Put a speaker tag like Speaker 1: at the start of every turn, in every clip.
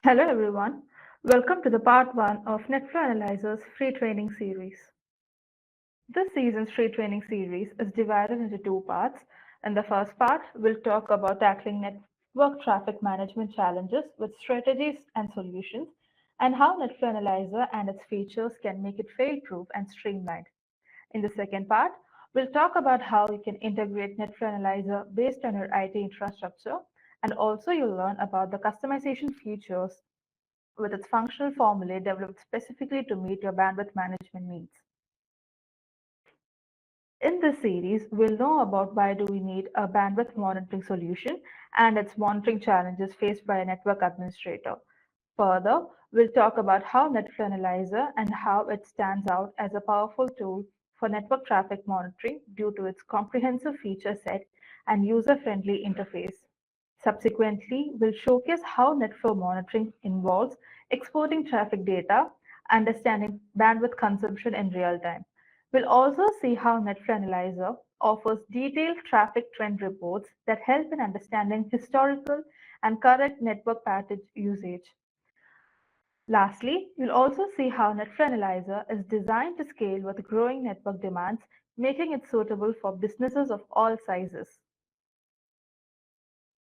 Speaker 1: Hello everyone, welcome to the part 1 of NetFlow Analyzer's free training series. This season's free training series is divided into two parts. In the first part, we'll talk about tackling network traffic management challenges with strategies and solutions, and how NetFlow Analyzer and its features can make it fail-proof and streamlined. In the second part, we'll talk about how you can integrate NetFlow Analyzer based on your IT infrastructure, and also you'll learn about the customization features with its functional formulae developed specifically to meet your bandwidth management needs. In this series, we'll know about why do we need a bandwidth monitoring solution and its monitoring challenges faced by a network administrator. Further, we'll talk about how NetFlow Analyzer and how it stands out as a powerful tool for network traffic monitoring due to its comprehensive feature set and user-friendly interface. Subsequently, we'll showcase how NetFlow monitoring involves exporting traffic data, understanding bandwidth consumption in real time. We'll also see how NetFlow Analyzer offers detailed traffic trend reports that help in understanding historical and current network package usage. Lastly, you'll also see how NetFlow Analyzer is designed to scale with growing network demands, making it suitable for businesses of all sizes.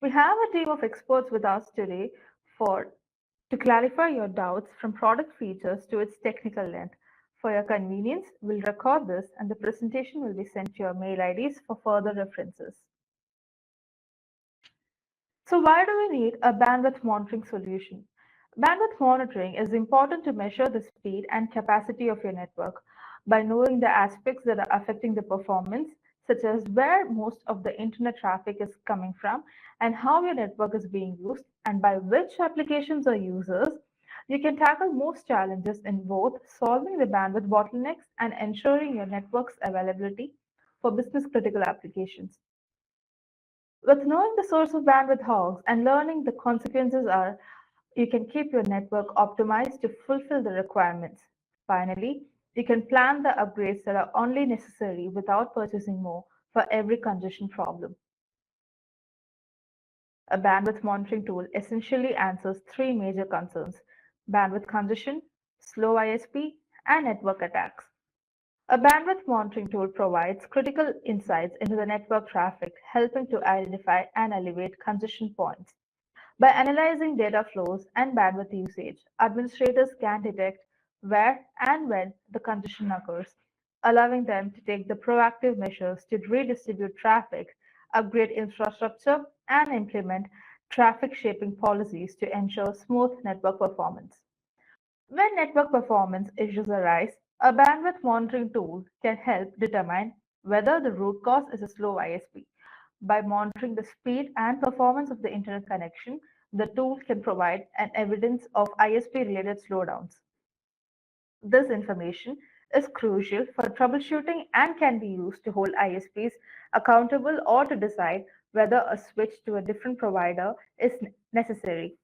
Speaker 1: We have a team of experts with us today for to clarify your doubts from product features to its technical length. For your convenience, we'll record this and the presentation will be sent to your mail IDs for further references. So why do we need a bandwidth monitoring solution? Bandwidth monitoring is important to measure the speed and capacity of your network. By knowing the aspects that are affecting the performance, such as where most of the internet traffic is coming from and how your network is being used and by which applications or users, you can tackle most challenges in both solving the bandwidth bottlenecks and ensuring your network's availability for business critical applications. With knowing the source of bandwidth hogs and learning the consequences are, you can keep your network optimized to fulfill the requirements. Finally, you can plan the upgrades that are only necessary without purchasing more for every congestion problem. A bandwidth monitoring tool essentially answers three major concerns: bandwidth congestion, slow ISP, and network attacks. A bandwidth monitoring tool provides critical insights into the network traffic, helping to identify and alleviate congestion points. By analyzing data flows and bandwidth usage, administrators can detect where and when the congestion occurs, allowing them to take the proactive measures to redistribute traffic, upgrade infrastructure, and implement traffic shaping policies to ensure smooth network performance. When network performance issues arise, a bandwidth monitoring tool can help determine whether the root cause is a slow ISP. By monitoring the speed and performance of the internet connection, the tool can provide an evidence of ISP-related slowdowns. This information is crucial for troubleshooting and can be used to hold ISPs accountable or to decide whether a switch to a different provider is necessary.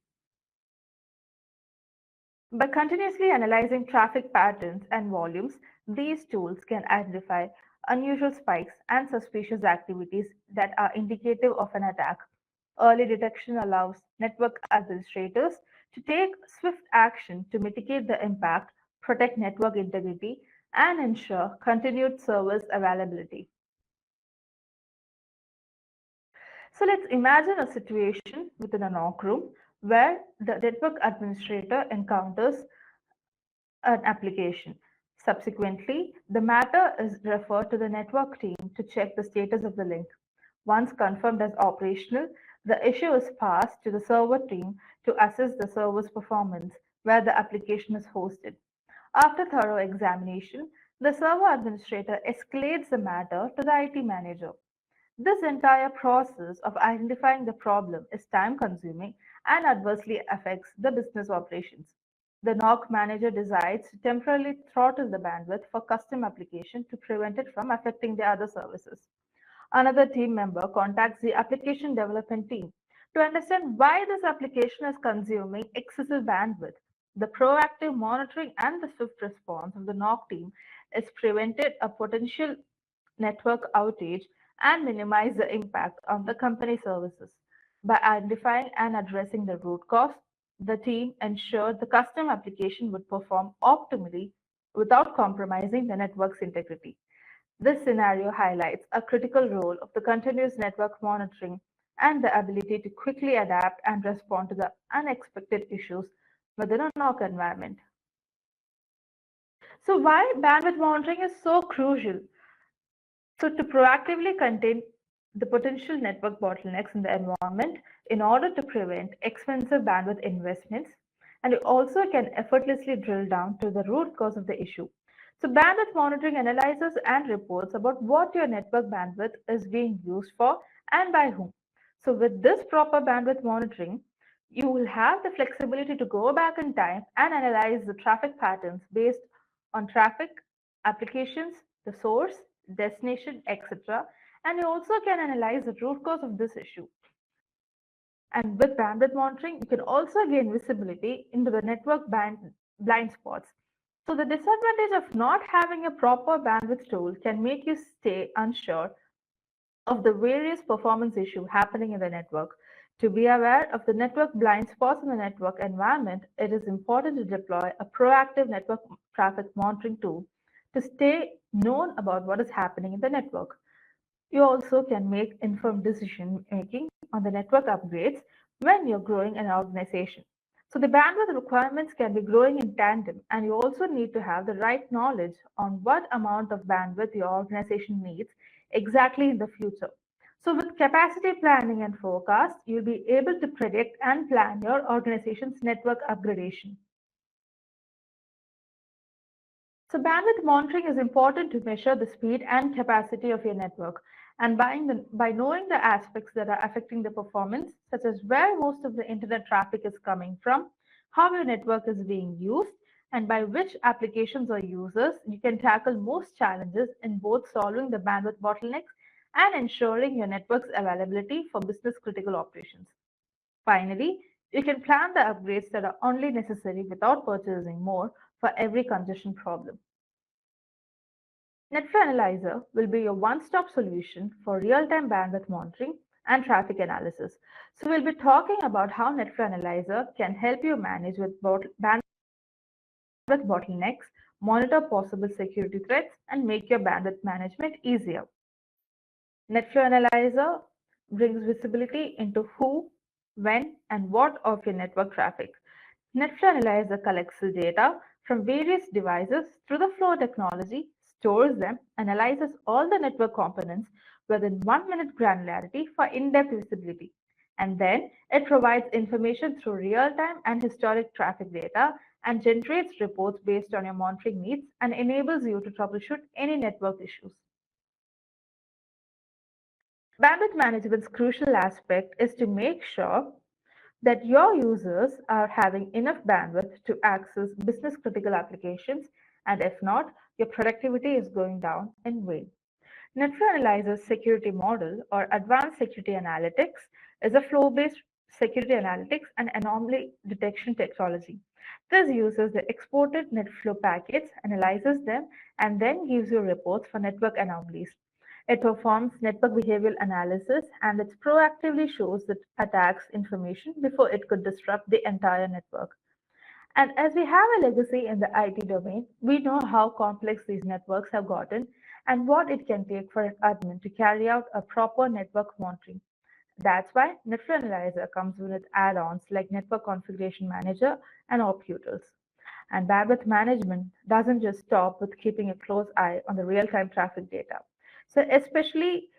Speaker 1: By continuously analyzing traffic patterns and volumes, these tools can identify unusual spikes and suspicious activities that are indicative of an attack. Early detection allows network administrators to take swift action to mitigate the impact, protect network integrity, and ensure continued service availability. So let's imagine a situation within a NOC room where the network administrator encounters an application. Subsequently, the matter is referred to the network team to check the status of the link. Once confirmed as operational, the issue is passed to the server team to assess the server's performance where the application is hosted. After thorough examination, the server administrator escalates the matter to the IT manager. This entire process of identifying the problem is time consuming and adversely affects the business operations. The NOC manager decides to temporarily throttle the bandwidth for custom application to prevent it from affecting the other services. Another team member contacts the application development team to understand why this application is consuming excessive bandwidth. The proactive monitoring and the swift response of the NOC team is prevented a potential network outage and minimize the impact on the company services. By identifying and addressing the root cause, The team ensured the custom application would perform optimally without compromising the network's integrity. This scenario highlights a critical role of the continuous network monitoring and the ability to quickly adapt and respond to the unexpected issues within a NOC environment. So, why bandwidth monitoring is so crucial? So, to proactively contain the potential network bottlenecks in the environment in order to prevent expensive bandwidth investments, and you also can effortlessly drill down to the root cause of the issue. So, bandwidth monitoring analyzes and reports about what your network bandwidth is being used for and by whom. So, with this proper bandwidth monitoring, you will have the flexibility to go back in time and analyze the traffic patterns based on traffic, applications, the source, destination, etc. And you also can analyze the root cause of this issue. And with bandwidth monitoring, you can also gain visibility into the network blind spots. So the disadvantage of not having a proper bandwidth tool can make you stay unsure of the various performance issues happening in the network. To be aware of the network blind spots in the network environment, it is important to deploy a proactive network traffic monitoring tool to stay known about what is happening in the network. You also can make informed decision making on the network upgrades when you're growing an organization. So the bandwidth requirements can be growing in tandem, and you also need to have the right knowledge on what amount of bandwidth your organization needs exactly in the future. So with capacity planning and forecast, you'll be able to predict and plan your organization's network upgradation. So bandwidth monitoring is important to measure the speed and capacity of your network. And by knowing the aspects that are affecting the performance, such as where most of the internet traffic is coming from, how your network is being used, and by which applications or users, you can tackle most challenges in both solving the bandwidth bottlenecks and ensuring your network's availability for business critical operations. Finally, you can plan the upgrades that are only necessary without purchasing more for every congestion problem. NetFlow Analyzer will be your one-stop solution for real-time bandwidth monitoring and traffic analysis. So we'll be talking about how NetFlow Analyzer can help you manage with bandwidth bottlenecks, monitor possible security threats, and make your bandwidth management easier. NetFlow Analyzer brings visibility into who, when, and what of your network traffic. NetFlow Analyzer collects the data from various devices through the flow technology, stores them, analyzes all the network components within 1 minute granularity for in-depth visibility. And then it provides information through real-time and historic traffic data and generates reports based on your monitoring needs and enables you to troubleshoot any network issues. Bandwidth management's crucial aspect is to make sure that your users are having enough bandwidth to access business critical applications, and if not, your productivity is going down in vain. NetFlow Analyzer's security model or advanced security analytics is a flow based security analytics and anomaly detection technology. This uses the exported NetFlow packets, analyzes them, and then gives you reports for network anomalies. It performs network behavioral analysis and it proactively shows the attacks information before it could disrupt the entire network. And as we have a legacy in the IT domain, we know how complex these networks have gotten and what it can take for an admin to carry out a proper network monitoring. That's why NetFlow Analyzer comes with add-ons like Network Configuration Manager and OpUtils. And bandwidth management doesn't just stop with keeping a close eye on the real-time traffic data. So especially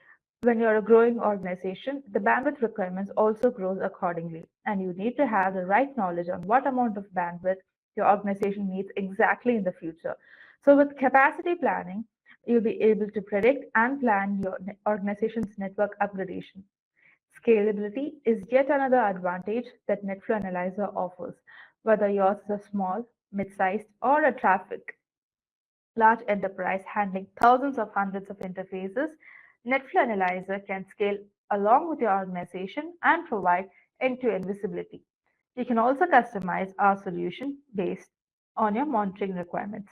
Speaker 1: when you're a growing organization, the bandwidth requirements also grows accordingly, and you need to have the right knowledge on what amount of bandwidth your organization needs exactly in the future. So with capacity planning, you'll be able to predict and plan your organization's network upgradation. Scalability is yet another advantage that NetFlow Analyzer offers. Whether yours is a small, mid-sized, or a traffic large enterprise handling thousands of hundreds of interfaces, NetFlow Analyzer can scale along with your organization and provide end-to-end visibility. You can also customize our solution based on your monitoring requirements.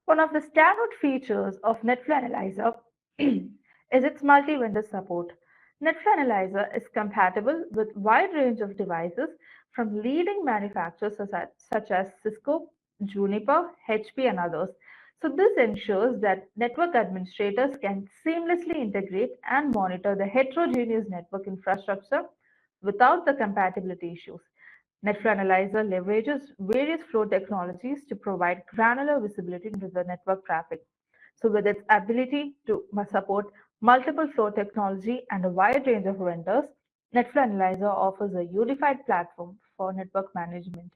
Speaker 1: One of the standout features of NetFlow Analyzer is its multi-vendor support. NetFlow Analyzer is compatible with a wide range of devices from leading manufacturers such as Cisco, Juniper, HP, and others. So this ensures that network administrators can seamlessly integrate and monitor the heterogeneous network infrastructure without the compatibility issues. NetFlow Analyzer leverages various flow technologies to provide granular visibility into the network traffic. So with its ability to support multiple flow technology and a wide range of vendors, NetFlow Analyzer offers a unified platform for network management.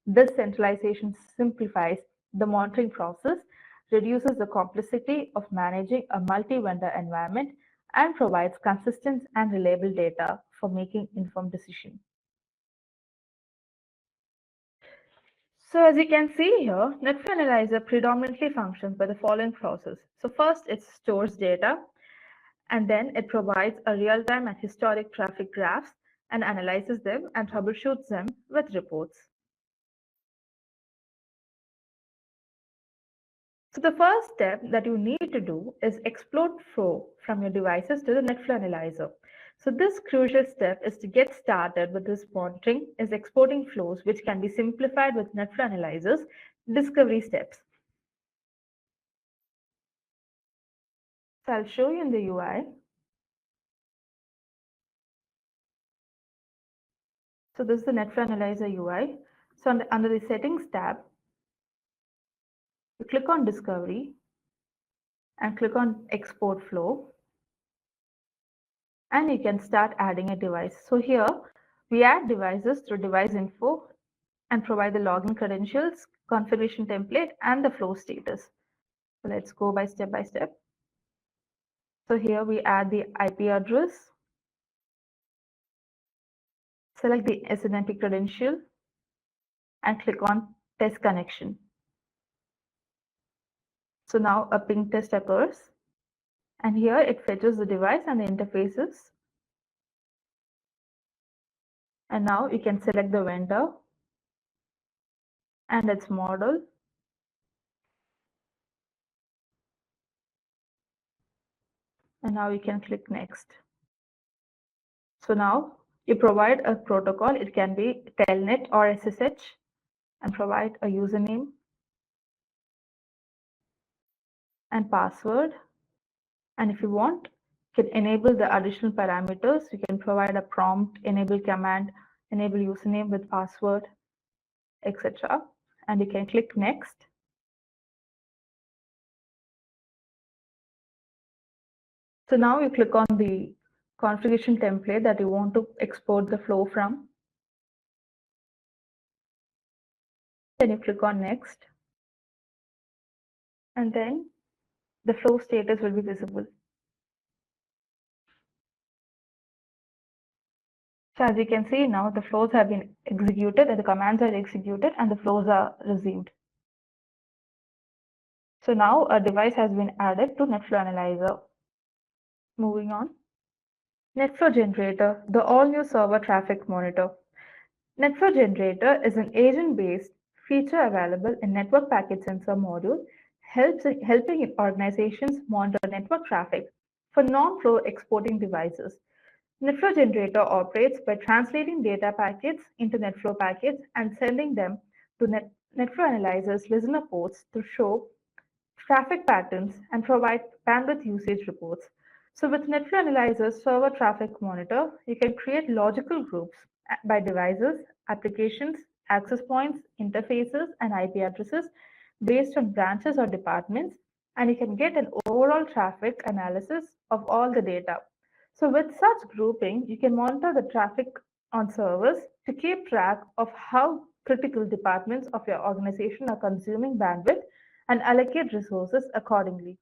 Speaker 1: This centralization simplifies the monitoring process, reduces the complexity of managing a multi-vendor environment, and provides consistent and reliable data for making informed decisions. So as you can see here, NetFlow Analyzer predominantly functions by the following process. So first, it stores data, and then it provides a real-time and historic traffic graphs and analyzes them and troubleshoots them with reports. So the first step that you need to do is export flow from your devices to the NetFlow Analyzer. So this crucial step is to get started with this monitoring is exporting flows, which can be simplified with NetFlow Analyzer's discovery steps. So I'll show you in the UI. So this is the NetFlow Analyzer UI. So under the Settings tab, you click on Discovery and click on Export Flow, and you can start adding a device. So here we add devices through device info and provide the login credentials, configuration template, and the flow status. So let's go by step. So here we add the IP address, select the SNMP credential, and click on Test Connection. So now a ping test occurs, and here it fetches the device and the interfaces. And now you can select the vendor and its model. And now you can click Next. So now you provide a protocol. It can be Telnet or SSH, and provide a username and password. And if you want, you can enable the additional parameters. You can provide a prompt, enable command, enable username with password, etc. And you can click Next. So now you click on the configuration template that you want to export the flow from. Then you click on Next. And then the flow status will be visible. So as you can see now, the flows have been executed and the commands are executed and the flows are resumed. So now a device has been added to NetFlow Analyzer. Moving on. NetFlow Generator, the all-new server traffic monitor. NetFlow Generator is an agent-based feature available in Network Packet Sensor module, helping organizations monitor network traffic for non-flow exporting devices. NetFlow Generator operates by translating data packets into NetFlow packets and sending them to NetFlow Analyzer's listener ports to show traffic patterns and provide bandwidth usage reports. So with NetFlow Analyzer's server traffic monitor, you can create logical groups by devices, applications, access points, interfaces, and IP addresses based on branches or departments, and you can get an overall traffic analysis of all the data. So with such grouping, you can monitor the traffic on servers to keep track of how critical departments of your organization are consuming bandwidth and allocate resources accordingly.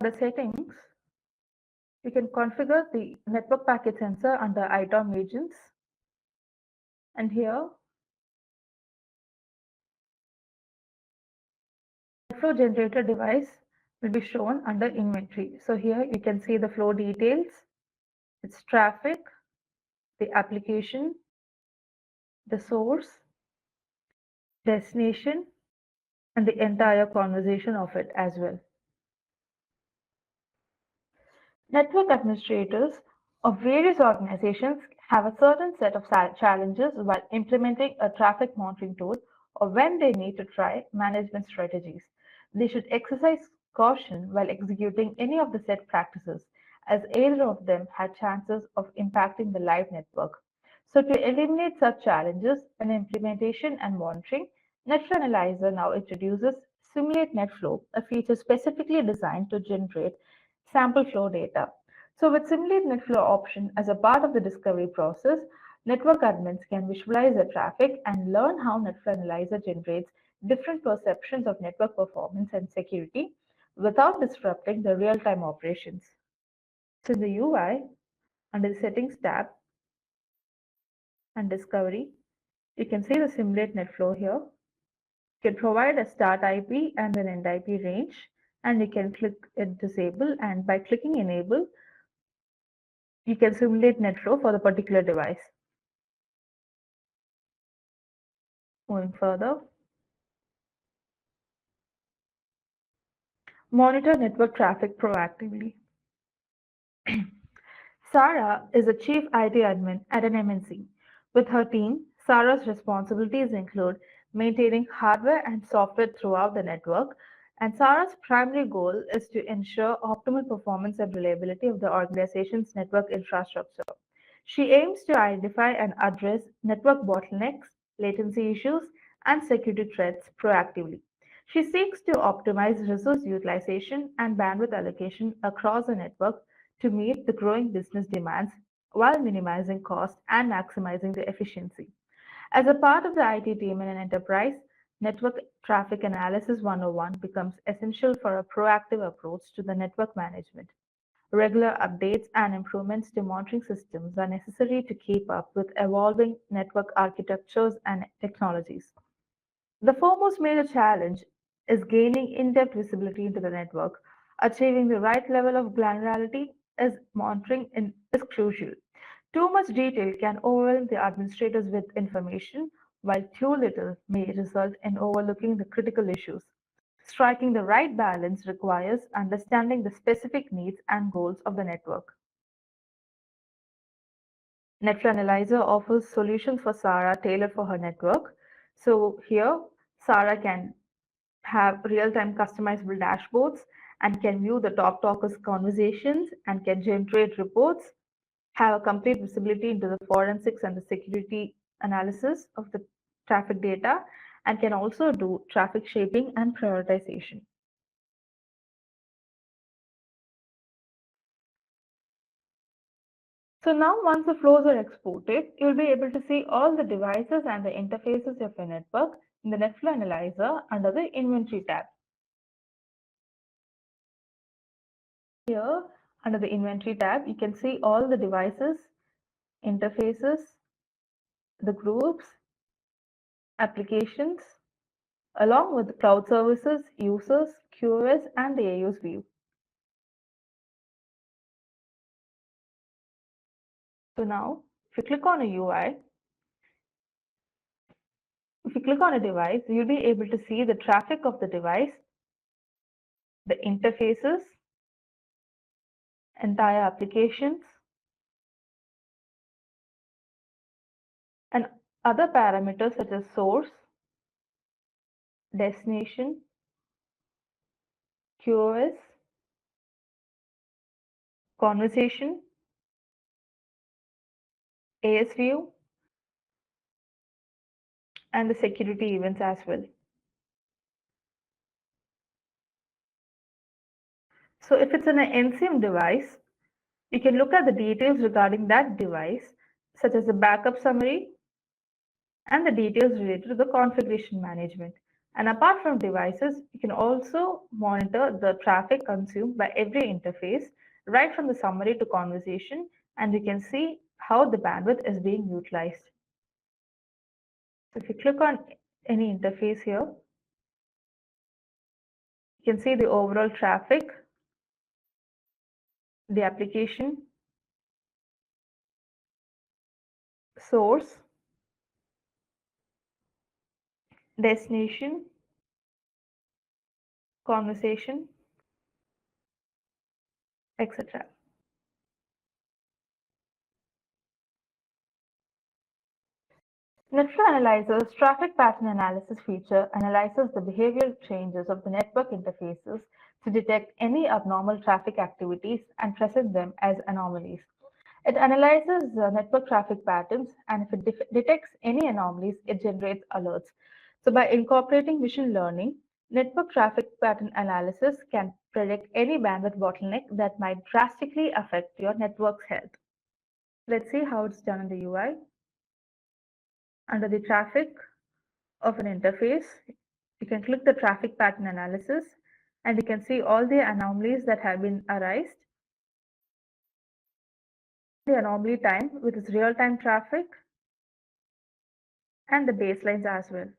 Speaker 1: The settings, you can configure the network packet sensor under ITOM agents. And here, the flow generator device will be shown under inventory. So here you can see the flow details, its traffic, the application, the source, destination, and the entire conversation of it as well. Network administrators of various organizations have a certain set of challenges while implementing a traffic monitoring tool or when they need to try management strategies. They should exercise caution while executing any of the set practices, as either of them had chances of impacting the live network. So, to eliminate such challenges in implementation and monitoring, NetFlow Analyzer now introduces Simulate NetFlow, a feature specifically designed to generate sample flow data. So with Simulate NetFlow option as a part of the discovery process, network admins can visualize the traffic and learn how NetFlow Analyzer generates different perceptions of network performance and security without disrupting the real-time operations. So in the UI, under the Settings tab and Discovery, you can see the Simulate NetFlow here. You can provide a start IP and an end IP range, and you can click it disable, and by clicking enable, you can simulate NetFlow for the particular device. Moving further, monitor network traffic proactively. Sarah is a chief IT admin at an MNC. With her team, Sarah's responsibilities include maintaining hardware and software throughout the network, and Sarah's primary goal is to ensure optimal performance and reliability of the organization's network infrastructure. She aims to identify and address network bottlenecks, latency issues, and security threats proactively. She seeks to optimize resource utilization and bandwidth allocation across the network to meet the growing business demands while minimizing cost and maximizing the efficiency. As a part of the IT team in an enterprise, Network Traffic Analysis 101 becomes essential for a proactive approach to the network management. Regular updates and improvements to monitoring systems are necessary to keep up with evolving network architectures and technologies. The foremost major challenge is gaining in-depth visibility into the network. Achieving the right level of granularity is is crucial. Too much detail can overwhelm the administrators with information, while too little may result in overlooking the critical issues. Striking the right balance requires understanding the specific needs and goals of the network. NetFlow Analyzer offers solutions for Sarah tailored for her network. So here, Sarah can have real-time customizable dashboards and can view the top talkers' conversations and can generate reports, have a complete visibility into the forensics and the security analysis of the traffic data, and can also do traffic shaping and prioritization. So now once the flows are exported, you'll be able to see all the devices and the interfaces of your network in the NetFlow Analyzer under the Inventory tab. Here, under the Inventory tab, you can see all the devices, interfaces, the groups, applications, along with the cloud services, users, QoS, and the AU's view. So now, if you click on a UI, if you click on a device, you'll be able to see the traffic of the device, the interfaces, entire applications, and other parameters such as source, destination, QoS, conversation, AS view, and the security events as well. So if it's an NCM device, you can look at the details regarding that device, such as the backup summary and the details related to the configuration management. And apart from devices, you can also monitor the traffic consumed by every interface, right from the summary to conversation, and you can see how the bandwidth is being utilized. So if you click on any interface here, you can see the overall traffic, the application, source, destination, conversation, etc. NetFlow Analyzer's traffic pattern analysis feature analyzes the behavioral changes of the network interfaces to detect any abnormal traffic activities and present them as anomalies. It analyzes the network traffic patterns, and if it detects any anomalies, it generates alerts. So, by incorporating machine learning, network traffic pattern analysis can predict any bandwidth bottleneck that might drastically affect your network's health. Let's see how it's done in the UI. Under the traffic of an interface, you can click the traffic pattern analysis and you can see all the anomalies that have been arised, the anomaly time with its real-time traffic and the baselines as well.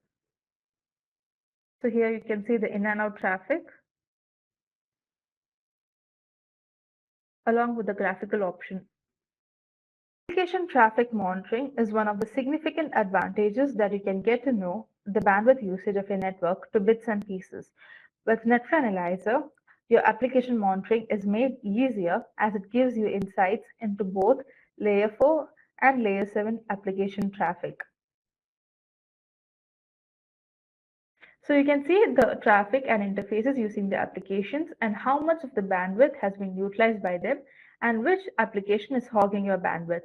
Speaker 1: So here you can see the in and out traffic along with the graphical option. Application traffic monitoring is one of the significant advantages that you can get to know the bandwidth usage of your network to bits and pieces. With NetFlow Analyzer, your application monitoring is made easier as it gives you insights into both Layer 4 and Layer 7 application traffic. So you can see the traffic and interfaces using the applications and how much of the bandwidth has been utilized by them and which application is hogging your bandwidth.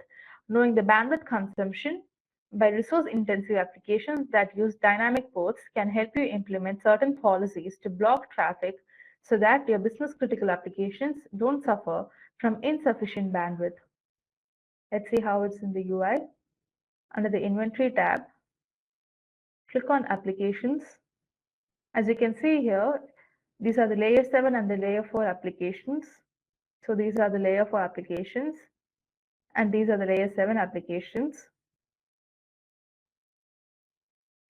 Speaker 1: Knowing the bandwidth consumption by resource-intensive applications that use dynamic ports can help you implement certain policies to block traffic so that your business-critical applications don't suffer from insufficient bandwidth. Let's see how it's in the UI. Under the Inventory tab, click on Applications. As you can see here, these are the layer 7 and the layer 4 applications. So these are the layer 4 applications and these are the layer 7 applications.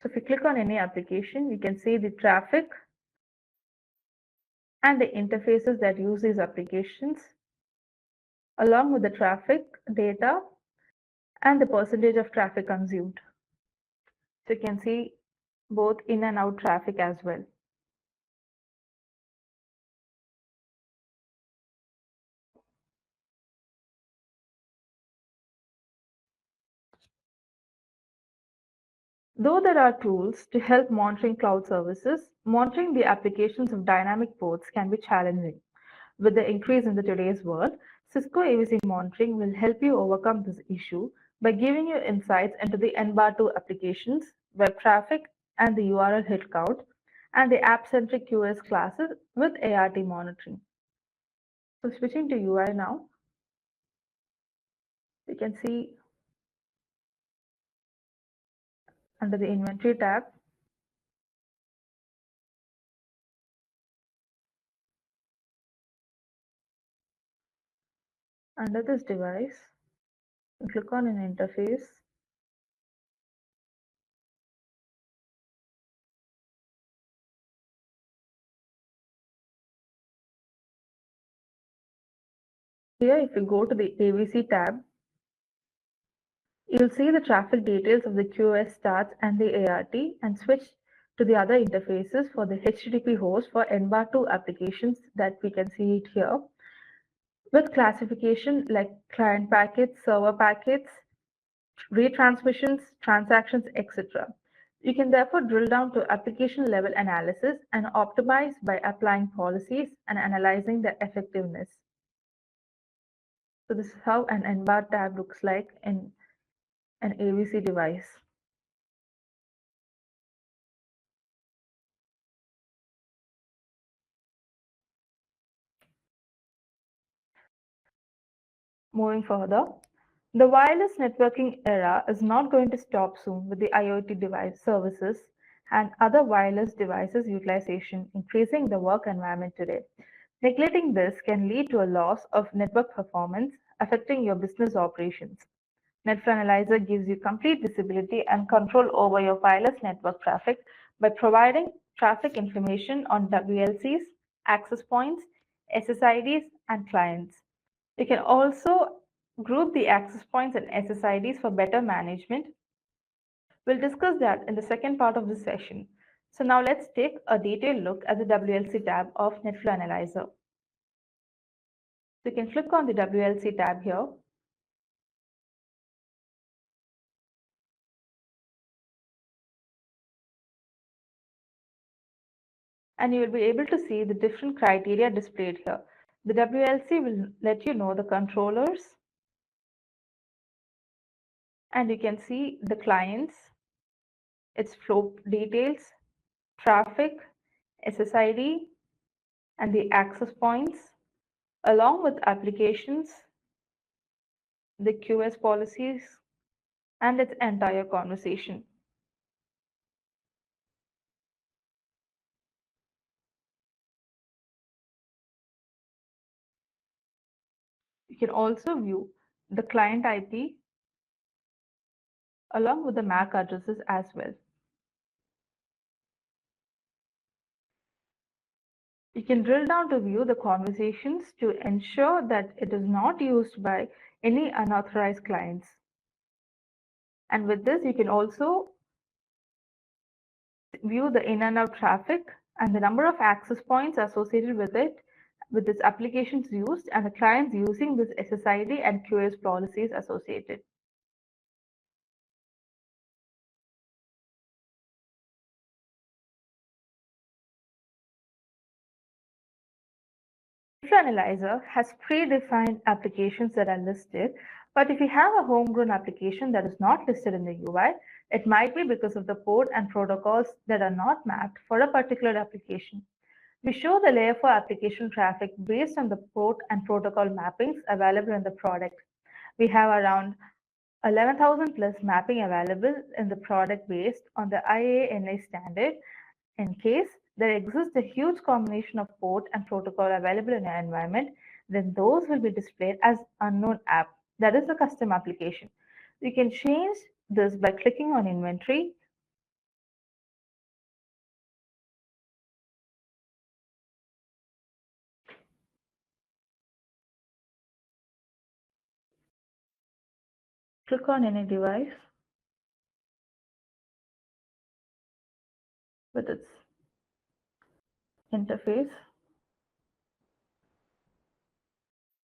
Speaker 1: So if you click on any application, you can see the traffic and the interfaces that use these applications along with the traffic data and the percentage of traffic consumed. So you can see both in and out traffic as well. Though there are tools to help monitoring cloud services, monitoring the applications of dynamic ports can be challenging. With the increase in the today's world, Cisco AVC monitoring will help you overcome this issue by giving you insights into the NBAR2 applications, web traffic, and the URL hit count, and the app-centric QoS classes with ART monitoring. So switching to UI now, you can see under the Inventory tab, under this device, click on an interface. Here, if you go to the AVC tab, you'll see the traffic details of the QoS starts and the ART and switch to the other interfaces for the HTTP host for NBAR2 applications that we can see it here with classification like client packets, server packets, retransmissions, transactions, etc. You can therefore drill down to application level analysis and optimize by applying policies and analyzing the effectiveness. So this is how an NBAR tab looks like in an AVC device. Moving further, the wireless networking era is not going to stop soon with the IoT device services and other wireless devices utilization increasing the work environment today. Neglecting this can lead to a loss of network performance, affecting your business operations. NetFlow Analyzer gives you complete visibility and control over your wireless network traffic by providing traffic information on WLCs, access points, SSIDs, and clients. You can also group the access points and SSIDs for better management. We'll discuss that in the second part of this session. So now let's take a detailed look at the WLC tab of NetFlow Analyzer. So you can click on the WLC tab here. and you will be able to see the different criteria displayed here. The WLC will let you know the controllers, and you can see the clients, its flow details, traffic, SSID, and the access points, along with applications, the QS policies, and its entire conversation. You can also view the client IP along with the MAC addresses as well. You can drill down to view the conversations to ensure that it is not used by any unauthorized clients. And with this, you can also view the in and out traffic and the number of access points associated with it, with its applications used, and the clients using this SSID and QoS policies associated. NetFlow Analyzer has predefined applications that are listed, but if you have a homegrown application that is not listed in the UI, it might be because of the port and protocols that are not mapped for a particular application. We show the layer 4 application traffic based on the port and protocol mappings available in the product. We have around 11,000 plus mapping available in the product based on the IANA standard. In case there exists a huge combination of port and protocol available in your environment, then those will be displayed as unknown app, that is a custom application. You can change this by clicking on inventory, click on any device with its interface.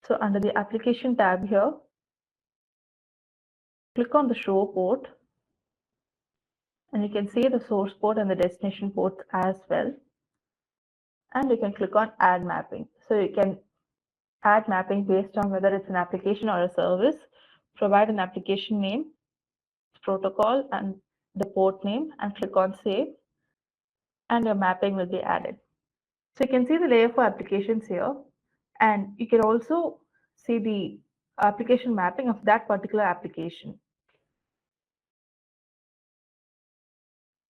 Speaker 1: So under the application tab here, click on the show port, and you can see the source port and the destination ports as well. And you can click on add mapping. So you can add mapping based on whether it's an application or a service, provide an application name, protocol, and the port name, and click on save, and your mapping will be added. So you can see the layer for applications here, and you can also see the application mapping of that particular application.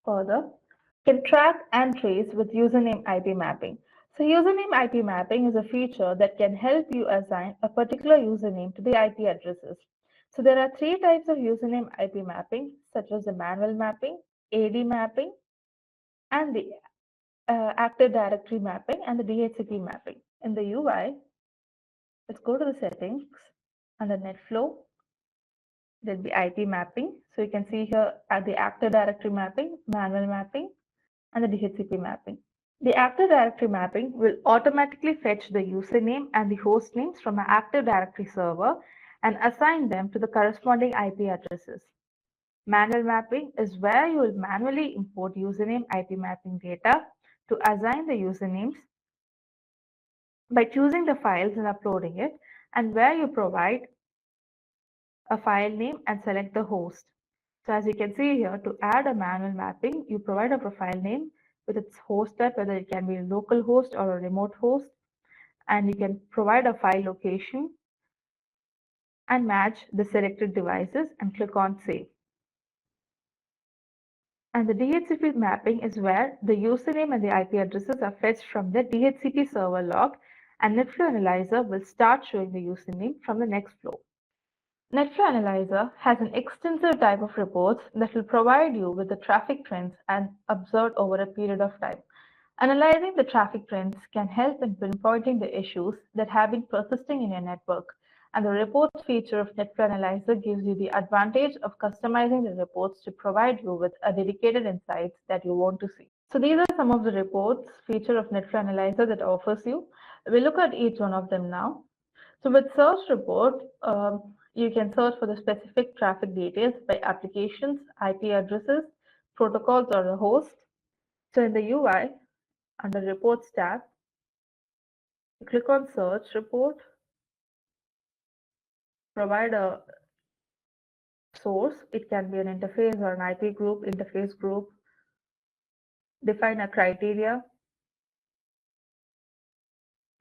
Speaker 1: Further, you can track and trace with username IP mapping. So username IP mapping is a feature that can help you assign a particular username to the IP addresses. So there are three types of username IP mapping, such as the manual mapping, AD mapping, and the Active Directory mapping and the DHCP mapping. In the UI, let's go to the settings under NetFlow. There'll be IP mapping. So you can see here at the Active Directory mapping, manual mapping, and the DHCP mapping. The Active Directory mapping will automatically fetch the username and the host names from an Active Directory server and assign them to the corresponding IP addresses. Manual mapping is where you will manually import username IP mapping data to assign the usernames by choosing the files and uploading it, and where you provide a file name and select the host. So as you can see here, to add a manual mapping, you provide a profile name with its host type, whether it can be a local host or a remote host, and you can provide a file location and match the selected devices and click on save. And the DHCP mapping is where the username and the IP addresses are fetched from the DHCP server log, and NetFlow Analyzer will start showing the username from the next flow. NetFlow Analyzer has an extensive type of reports that will provide you with the traffic trends and observed over a period of time. Analyzing the traffic trends can help in pinpointing the issues that have been persisting in your network, and the reports feature of NetFlow Analyzer gives you the advantage of customizing the reports to provide you with a dedicated insights that you want to see. So these are some of the reports feature of NetFlow Analyzer that offers you. We'll look at each one of them now. So with search report, you can search for the specific traffic details by applications, IP addresses, protocols, or the host. So in the UI, under Reports tab, click on Search Report, provide a source. It can be an interface or an IP group, interface group. Define a criteria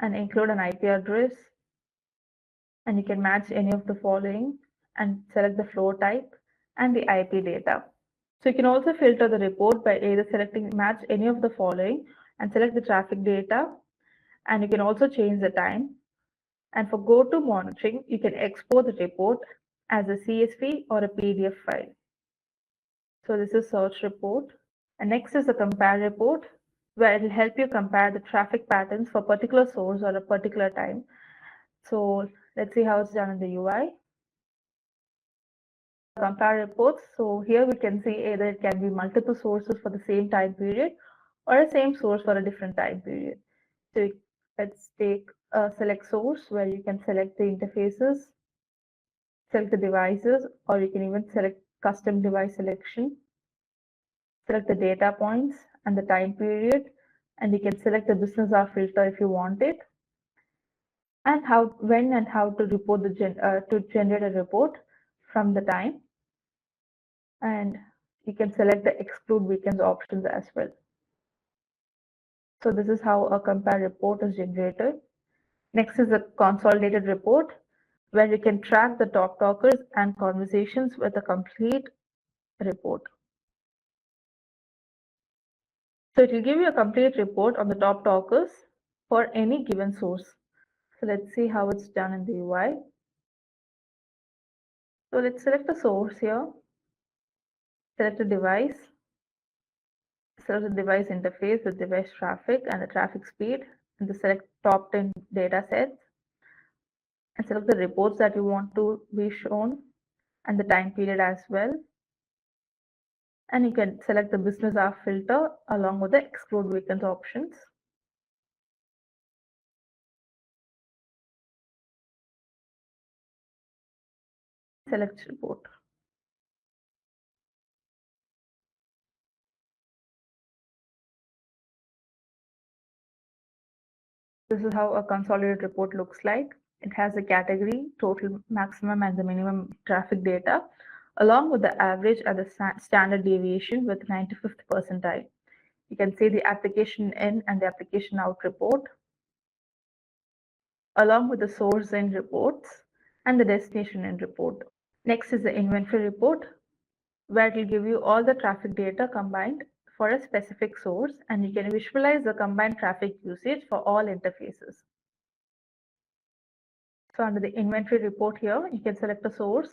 Speaker 1: and include an IP address. And you can match any of the following and select the flow type and the IP data. So you can also filter the report by either selecting match any of the following and select the traffic data. And you can also change the time. And for go-to monitoring, you can export the report as a CSV or a PDF file. So this is search report. And next is the compare report, where it will help you compare the traffic patterns for a particular source or a particular time. So let's see how it's done in the UI. Compare reports. So here we can see either it can be multiple sources for the same time period or a same source for a different time period. So let's take a select source where you can select the interfaces, select the devices, or you can even select custom device selection, select the data points and the time period, and you can select the business hour filter if you want it, and when and how to report to generate a report from the time, and you can select the exclude weekends options as well. So this is how a compare report is generated. Next is a consolidated report, where you can track the top talkers and conversations with a complete report. So it will give you a complete report on the top talkers for any given source. So let's see how it's done in the UI. So let's select the source here, select the device, select the device interface, the device traffic and the traffic speed, and the select top 10 data sets, and select the reports that you want to be shown and the time period as well. And you can select the business hour filter along with the exclude weekends options. Select report. This is how a consolidated report looks like. It has a category, total, maximum, and the minimum traffic data, along with the average and the standard deviation with 95th percentile. You can see the application in and the application out report, along with the source in reports and the destination in report. Next is the inventory report, where it will give you all the traffic data combined for a specific source, and you can visualize the combined traffic usage for all interfaces. So under the inventory report here, you can select a source,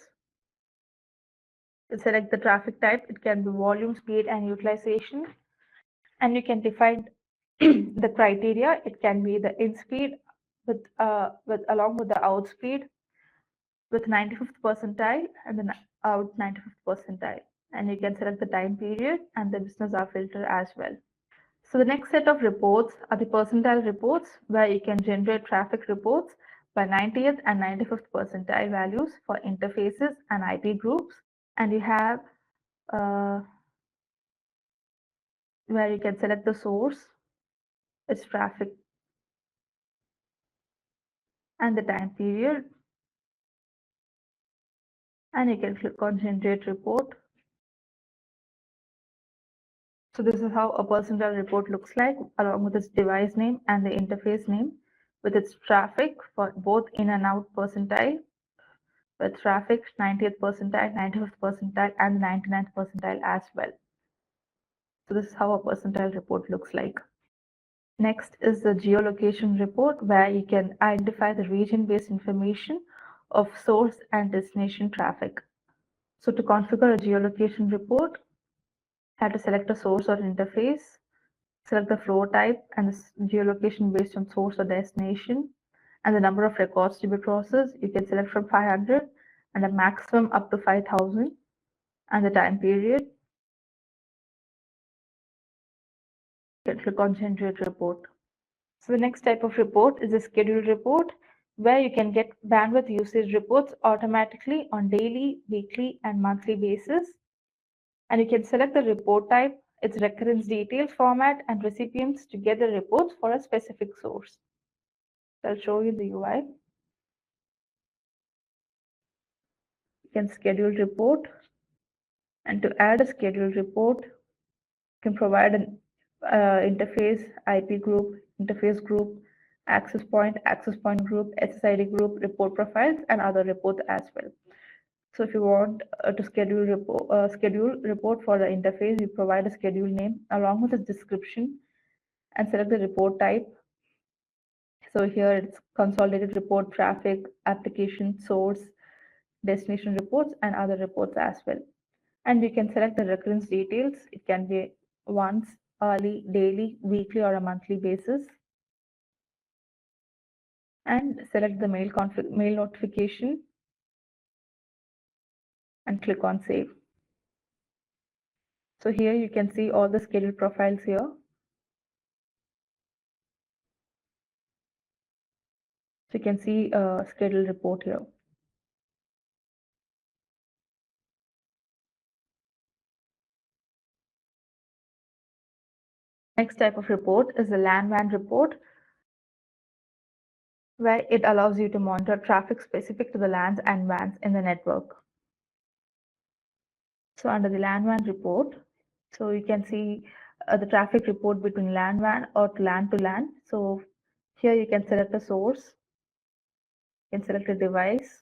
Speaker 1: you select the traffic type, it can be volume, speed, and utilization, and you can define the criteria. It can be the in speed with along with the out speed with 95th percentile and the out 95th percentile, and you can select the time period and the business hour filter as well. So the next set of reports are the percentile reports, where you can generate traffic reports by 90th and 95th percentile values for interfaces and IP groups. And you have where you can select the source, its traffic, and the time period. And you can click on Generate Report. So this is how a percentile report looks like, along with its device name and the interface name, with its traffic for both in and out percentile, with traffic 90th percentile, 95th percentile, and 99th percentile as well. So this is how a percentile report looks like. Next is the geolocation report, where you can identify the region-based information of source and destination traffic. So to configure a geolocation report, have to select a source or interface, select the flow type and the geolocation based on source or destination, and the number of records to be processed. You can select from 500 and a maximum up to 5,000, and the time period. You can click on Generate Report. So the next type of report is a schedule report, where you can get bandwidth usage reports automatically on daily, weekly, and monthly basis. And you can select the report type its recurrence details, format, and recipients to get the reports for a specific source. So I'll show you the UI. You can schedule report, and to add a scheduled report, you can provide an interface, IP group, interface group, access point group, SSID group, report profiles, and other reports as well. So if you want to schedule report for the interface, you provide a schedule name along with its description and select the report type. So here it's consolidated report, traffic, application, source, destination reports, and other reports as well. And you can select the recurrence details. It can be once, hourly, daily, weekly, or a monthly basis. And select the mail notification and click on save. So here you can see all the schedule profiles here. So you can see a schedule report here. Next type of report is the LAN WAN report, where it allows you to monitor traffic specific to the LANs and WANs in the network. So under the LAN WAN report, so you can see the traffic report between LAN WAN or LAN to LAN. So here you can select a source, you can select a device,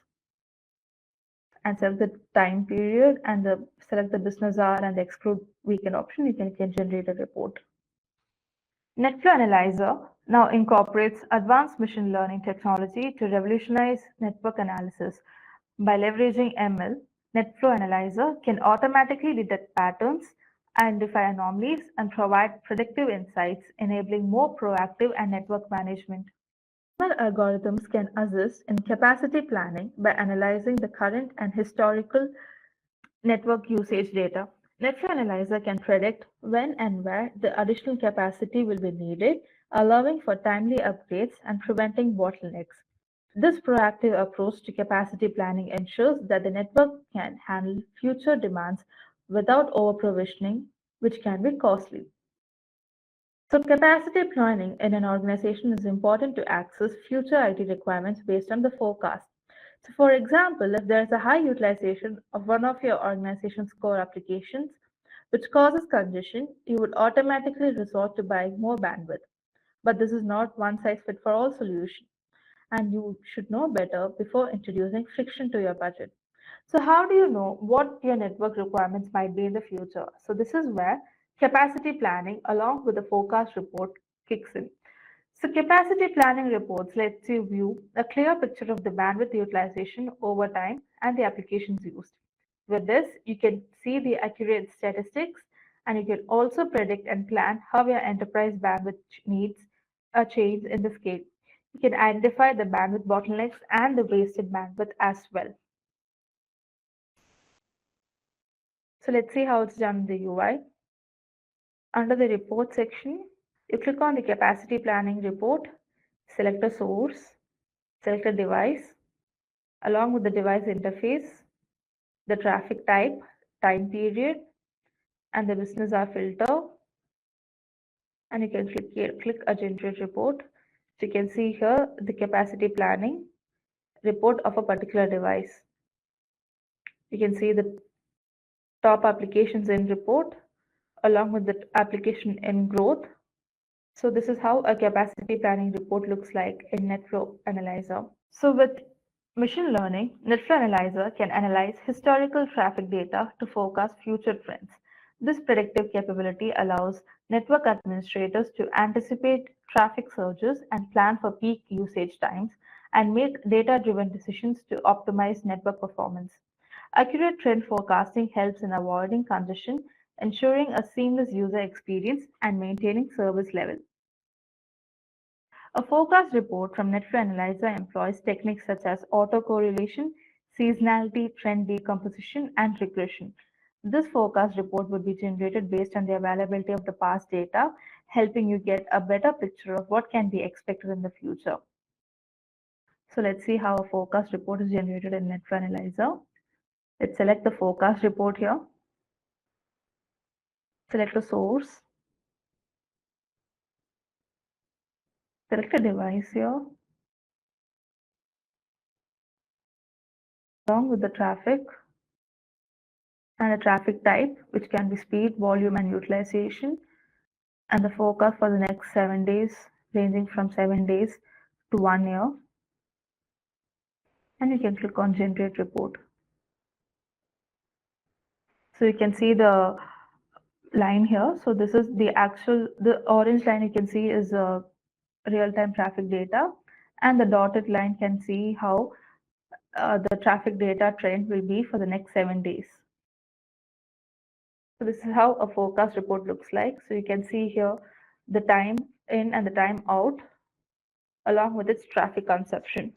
Speaker 1: and select the time period and select the business hour and the exclude weekend option. You can generate a report. NetFlow Analyzer now incorporates advanced machine learning technology to revolutionize network analysis. By leveraging ML, NetFlow Analyzer can automatically detect patterns, identify anomalies, and provide predictive insights, enabling more proactive and network management. ML algorithms can assist in capacity planning by analyzing the current and historical network usage data. NetFlow Analyzer can predict when and where the additional capacity will be needed, allowing for timely updates and preventing bottlenecks. This proactive approach to capacity planning ensures that the network can handle future demands without over-provisioning, which can be costly. So capacity planning in an organization is important to access future IT requirements based on the forecast. So for example, if there is a high utilization of one of your organization's core applications, which causes congestion, you would automatically resort to buying more bandwidth. But this is not one size fit for all solution, and you should know better before introducing friction to your budget. So how do you know what your network requirements might be in the future? So this is where capacity planning along with the forecast report kicks in. So capacity planning reports lets you view a clear picture of the bandwidth utilization over time and the applications used. With this, you can see the accurate statistics, and you can also predict and plan how your enterprise bandwidth needs a change in the scale. You can identify the bandwidth bottlenecks and the wasted bandwidth as well. So let's see how it's done in the UI. Under the report section, you click on the capacity planning report, select a source, select a device, along with the device interface, the traffic type, time period, and the business hour filter. And you can click here, click a generate report. So you can see here the capacity planning report of a particular device. You can see the top applications in report along with the application in growth. So this is how a capacity planning report looks like in NetFlow Analyzer. So with machine learning, NetFlow Analyzer can analyze historical traffic data to forecast future trends. This predictive capability allows network administrators to anticipate traffic surges and plan for peak usage times and make data-driven decisions to optimize network performance. Accurate trend forecasting helps in avoiding congestion, ensuring a seamless user experience, and maintaining service level. A forecast report from NetFlow Analyzer employs techniques such as autocorrelation, seasonality, trend decomposition, and regression. This forecast report would be generated based on the availability of the past data, helping you get a better picture of what can be expected in the future. So let's see how a forecast report is generated in NetFlow Analyzer. Let's select the forecast report here. Select a source, select a device here, along with the traffic and a traffic type, which can be speed, volume, and utilization, and the forecast for the next 7 days, ranging from 7 days to 1 year. And you can click on Generate Report. So you can see the line here. So this is the orange line you can see is real-time traffic data, and the dotted line can see how the traffic data trend will be for the next 7 days. So this is how a forecast report looks like. So you can see here the time in and the time out along with its traffic consumption.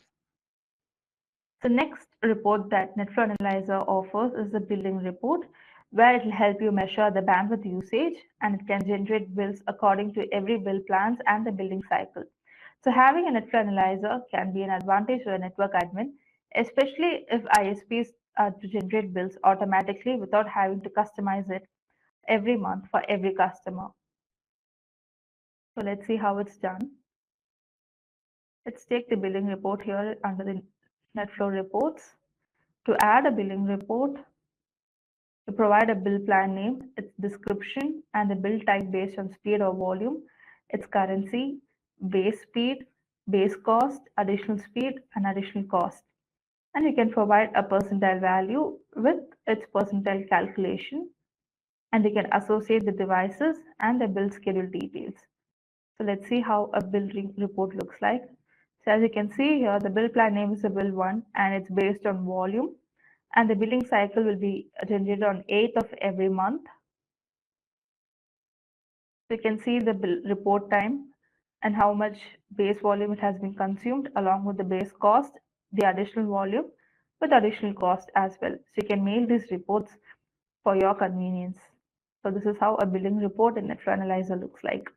Speaker 1: The next report that NetFlow Analyzer offers is the billing report, where it will help you measure the bandwidth usage, and it can generate bills according to every bill plans and the billing cycle. So having a NetFlow Analyzer can be an advantage for a network admin, especially if ISPs are to generate bills automatically without having to customize it every month for every customer. So let's see how it's done. Let's take the billing report here under the NetFlow reports. To add a billing report, you provide a bill plan name, its description, and the bill type based on speed or volume, its currency, base speed, base cost, additional speed, and additional cost. And you can provide a percentile value with its percentile calculation, and you can associate the devices and the bill schedule details. So let's see how a bill report looks like. So as you can see here, the bill plan name is the bill 1, and it's based on volume, and the billing cycle will be generated on 8th of every month. So you can see the bill report time and how much base volume it has been consumed along with the base cost, the additional volume with additional cost as well. So you can mail these reports for your convenience. So this is how a billing report in NetFlow Analyzer looks like.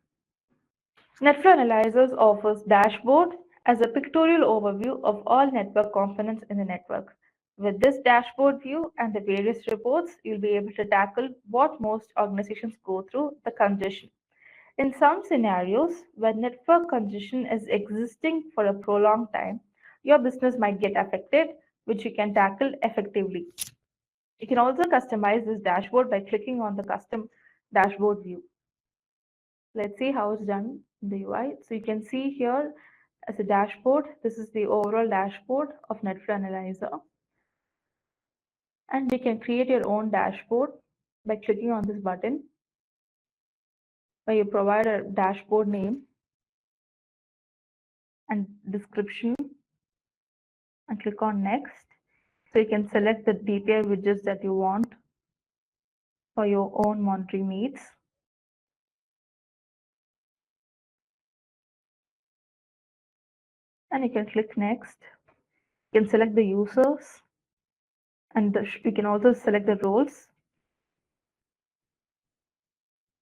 Speaker 1: NetFlow Analyzers offers dashboard as a pictorial overview of all network components in the network. With this dashboard view and the various reports, you'll be able to tackle what most organizations go through, the congestion. In some scenarios, where network congestion is existing for a prolonged time, your business might get affected, which you can tackle effectively. You can also customize this dashboard by clicking on the custom dashboard view. Let's see how it's done in the UI. So you can see here as a dashboard, this is the overall dashboard of NetFlow Analyzer. And you can create your own dashboard by clicking on this button, where you provide a dashboard name and description and click on next. So you can select the detailed widgets that you want for your own monitoring needs. And you can click next. You can select the users, and you can also select the roles,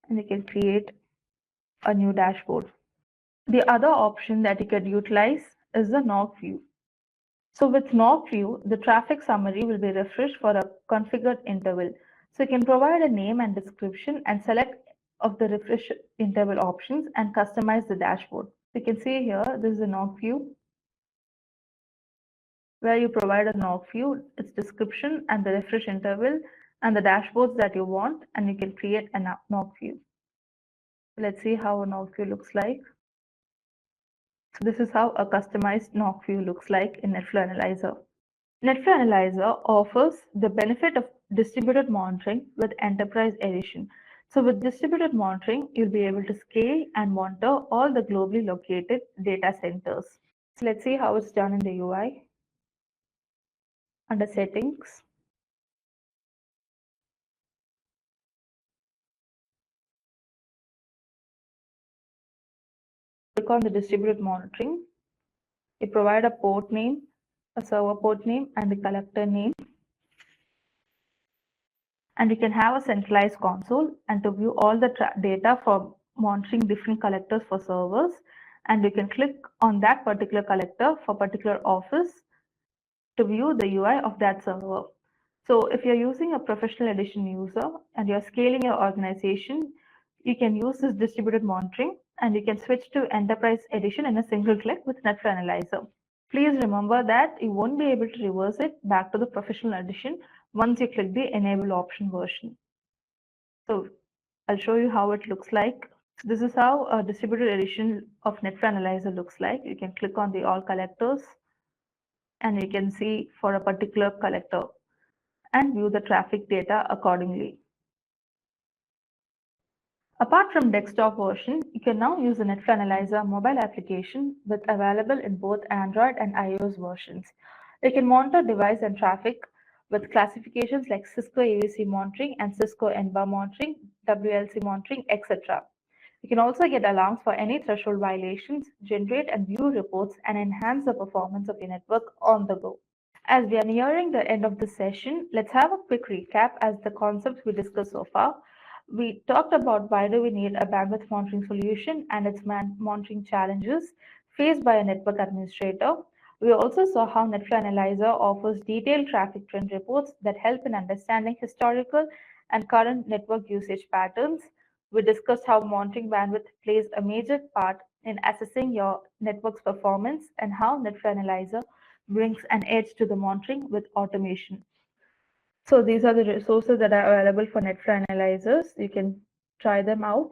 Speaker 1: and you can create a new dashboard. The other option that you could utilize is the NOC view. So with NOC view, the traffic summary will be refreshed for a configured interval. So you can provide a name and description and select of the refresh interval options and customize the dashboard. You can see here, this is a NOC view, where you provide a NOC view, its description and the refresh interval and the dashboards that you want, and you can create a NOC view. Let's see how a NOC view looks like. So this is how a customized NOC view looks like in NetFlow Analyzer. NetFlow Analyzer offers the benefit of distributed monitoring with enterprise edition. So with distributed monitoring, you'll be able to scale and monitor all the globally located data centers. So let's see how it's done in the UI. Under settings, click on the distributed monitoring. You provide a port name, a server port name, and the collector name. And you can have a centralized console and to view all the data for monitoring different collectors for servers. And you can click on that particular collector for particular office to view the UI of that server. So if you're using a professional edition user and you're scaling your organization, you can use this distributed monitoring and you can switch to enterprise edition in a single click with NetFlow Analyzer. Please remember that you won't be able to reverse it back to the professional edition once you click the enable option version. So I'll show you how it looks like. So this is how a distributed edition of NetFlow Analyzer looks like. You can click on the all collectors and you can see for a particular collector and view the traffic data accordingly. Apart from desktop version, you can now use the NetFlow Analyzer mobile application with available in both Android and iOS versions. You can monitor device and traffic with classifications like Cisco AUC monitoring and Cisco NBAR monitoring, WLC monitoring, etc. You can also get alarms for any threshold violations, generate and view reports, and enhance the performance of your network on the go. As we are nearing the end of the session, let's have a quick recap as the concepts we discussed so far. We talked about why do we need a bandwidth monitoring solution and its monitoring challenges faced by a network administrator. We also saw how NetFlow Analyzer offers detailed traffic trend reports that help in understanding historical and current network usage patterns. We discussed how monitoring bandwidth plays a major part in assessing your network's performance and how NetFlow Analyzer brings an edge to the monitoring with automation. So these are the resources that are available for NetFlow analyzers. You can try them out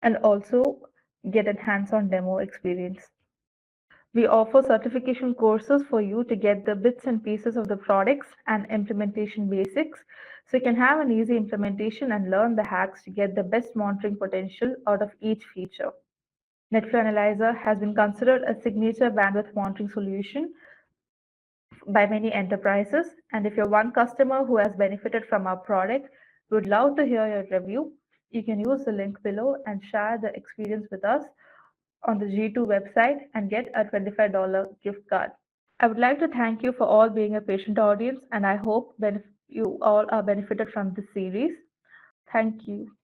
Speaker 1: and also get a hands-on demo experience. We offer certification courses for you to get the bits and pieces of the products and implementation basics. So you can have an easy implementation and learn the hacks to get the best monitoring potential out of each feature. NetFlow Analyzer has been considered a signature bandwidth monitoring solution by many enterprises. And if you're one customer who has benefited from our product, we would love to hear your review. You can use the link below and share the experience with us on the G2 website and get a $25 gift card. I would like to thank you for all being a patient audience, and I hope you all are benefited from this series. Thank you.